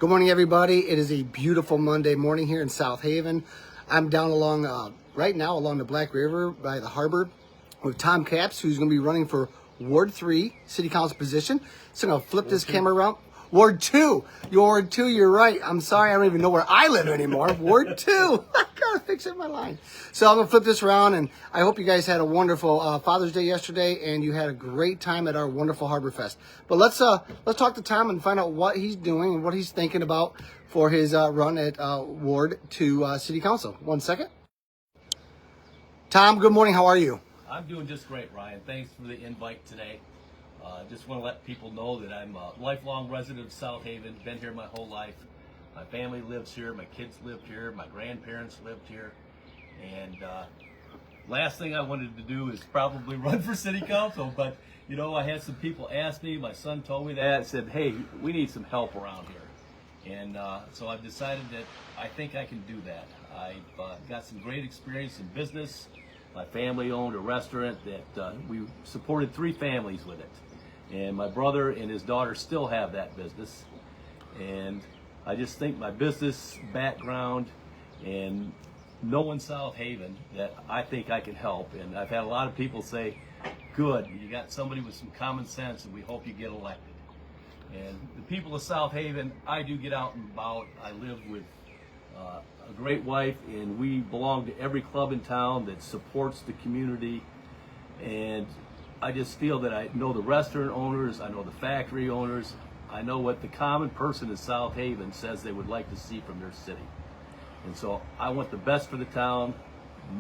Good morning, everybody. It is a beautiful Monday morning here in South Haven. I'm down along, right now, along the Black River by the harbor with Tom Capps, who's going to be running for Ward 3 City Council position. So I'm going to flip this camera around. Ward 2. Ward 2, you're right. I'm sorry, I don't even know where I live anymore. Ward 2. I gotta fix it in my line. So I'm going to flip this around, and I hope you guys had a wonderful Father's Day yesterday, and you had a great time at our wonderful Harbor Fest. But let's talk to Tom and find out what he's doing and what he's thinking about for his run at Ward 2 City Council. 1 second. Tom, good morning. How are you? I'm doing just great, Ryan. Thanks for the invite today. Just want to let people know that I'm a lifelong resident of South Haven, been here my whole life. My family lives here, my kids lived here, my grandparents lived here. And last thing I wanted to do is probably run for city council, but you know, I had some people ask me, my son told me that, said, hey, we need some help around here. And so I've decided that I think I can do that. I've got some great experience in business. My family owned a restaurant that we supported 3 families with it. And my brother and his daughter still have that business. And I just think my business background and knowing South Haven that I think I can help. And I've had a lot of people say, good, you got somebody with some common sense and we hope you get elected. And the people of South Haven, I do get out and about. I live with a great wife, and we belong to every club in town that supports the community. And I just feel that I know the restaurant owners, I know the factory owners, I know what the common person in South Haven says they would like to see from their city. And so I want the best for the town,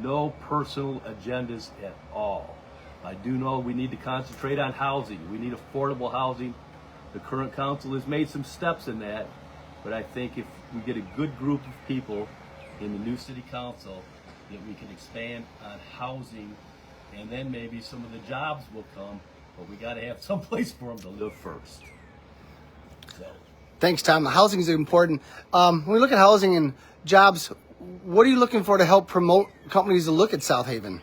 no personal agendas at all. I do know we need to concentrate on housing. We need affordable housing. The current council has made some steps in that, but I think if we get a good group of people in the new city council, that we can expand on housing, and then maybe some of the jobs will come, but we got to have some place for them to live first. So. Thanks, Tom. Housing is important. When we look at housing and jobs, what are you looking for to help promote companies to look at South Haven?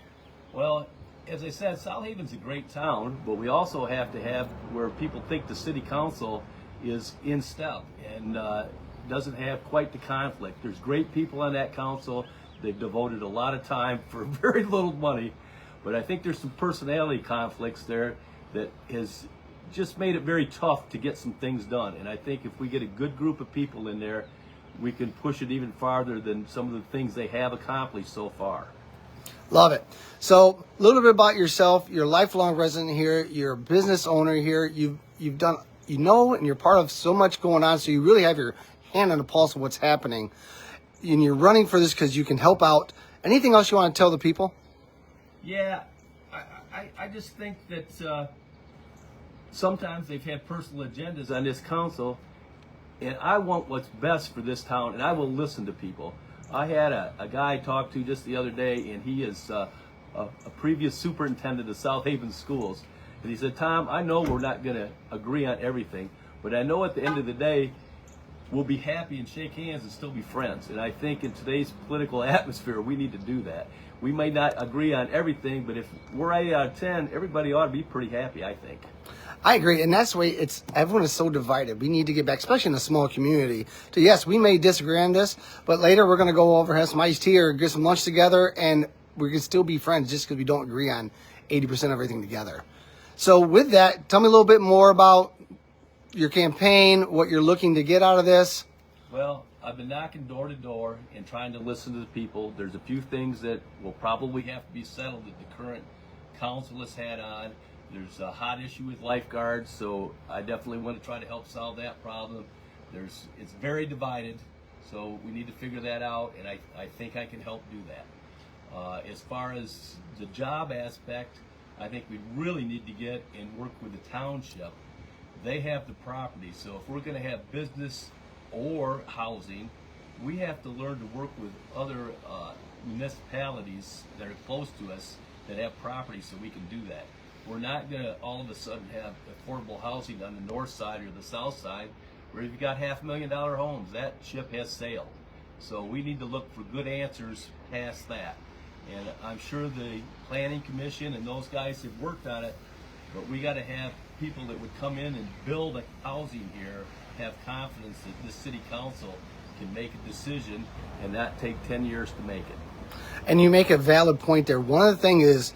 Well, as I said, South Haven's a great town, but we also have to have where people think the city council is in step and doesn't have quite the conflict. There's great people on that council. They've devoted a lot of time for very little money, but I think there's some personality conflicts there that has just made it very tough to get some things done. And I think if we get a good group of people in there, we can push it even farther than some of the things they have accomplished so far. Love it. So a little bit about yourself. You're a lifelong resident here. You're a business owner here. You've done, and you're part of so much going on. So you really have your hand on the pulse of what's happening. And you're running for this because you can help out. Anything else you want to tell the people? Yeah, I just think that sometimes they've had personal agendas on this council, and I want what's best for this town, and I will listen to people. I had a guy I talked to just the other day, and he is a previous superintendent of South Haven schools. And he said, Tom, I know we're not going to agree on everything, but I know at the end of the day, we'll be happy and shake hands and still be friends. And I think in today's political atmosphere, we need to do that. We may not agree on everything, but if we're 8 out of 10, everybody ought to be pretty happy, I think. I agree, and that's the way everyone is so divided. We need to get back, especially in a small community, to yes, we may disagree on this, but later we're going to go over, have some iced tea or get some lunch together, and we can still be friends just because we don't agree on 80% of everything together. So with that, tell me a little bit more about your campaign, what you're looking to get out of this. Well, I've been knocking door to door and trying to listen to the people. There's a few things that will probably have to be settled that the current council has had on. There's a hot issue with lifeguards, so I definitely want to try to help solve that problem. It's very divided, so we need to figure that out, and I think I can help do that. As far as the job aspect, I think we really need to get and work with the township. They have the property, so if we're going to have business or housing, we have to learn to work with other municipalities that are close to us that have property so we can do that. We're not going to all of a sudden have affordable housing on the north side or the south side where you've got $500,000 homes. That ship has sailed. So we need to look for good answers past that. And I'm sure the Planning Commission and those guys have worked on it, but we got to have people that would come in and build a housing here have confidence that this city council can make a decision and not take 10 years to make it. And you make a valid point there. One of the things is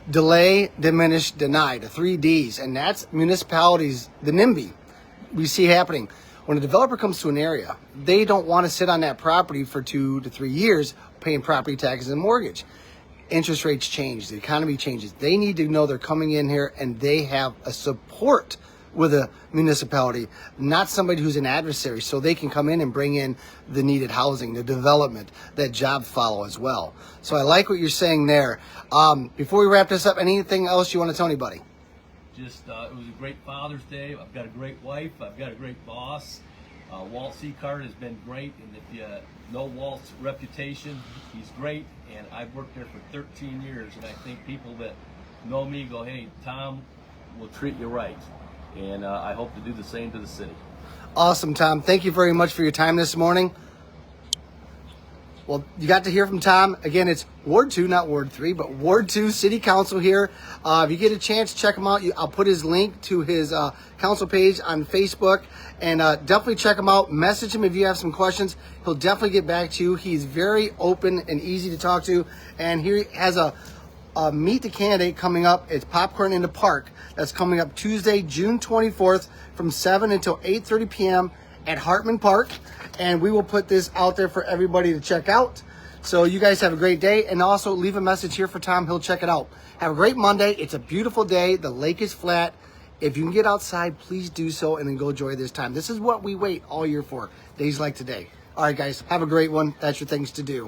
delay, diminish, deny, the 3 Ds. And that's municipalities, the NIMBY, we see happening. When a developer comes to an area, they don't want to sit on that property for 2 to 3 years paying property taxes and mortgage. Interest rates change, the economy changes. They need to know they're coming in here and they have a support with a municipality, not somebody who's an adversary, so they can come in and bring in the needed housing, the development, that job follow as well. So I like what you're saying there. Before we wrap this up, anything else you want to tell anybody? Just, it was a great Father's Day. I've got a great wife. I've got a great boss. Walt Seacard has been great, and if you know Walt's reputation, he's great, and I've worked there for 13 years, and I think people that know me go, hey, Tom will treat you right, and I hope to do the same to the city. Awesome, Tom. Thank you very much for your time this morning. Well, you got to hear from Tom. Again, it's Ward 2, not Ward 3, but Ward 2 City Council here. If you get a chance, check him out. I'll put his link to his council page on Facebook. And definitely check him out. Message him if you have some questions. He'll definitely get back to you. He's very open and easy to talk to. And he has a Meet the Candidate coming up. It's Popcorn in the Park. That's coming up Tuesday, June 24th from 7 until 8:30 p.m. at Hartman Park. And we will put this out there for everybody to check out. So you guys have a great day. And also leave a message here for Tom. He'll check it out. Have a great Monday. It's a beautiful day. The lake is flat. If you can get outside, please do so and then go enjoy this time. This is what we wait all year for. Days like today. All right, guys. Have a great one. That's your things to do.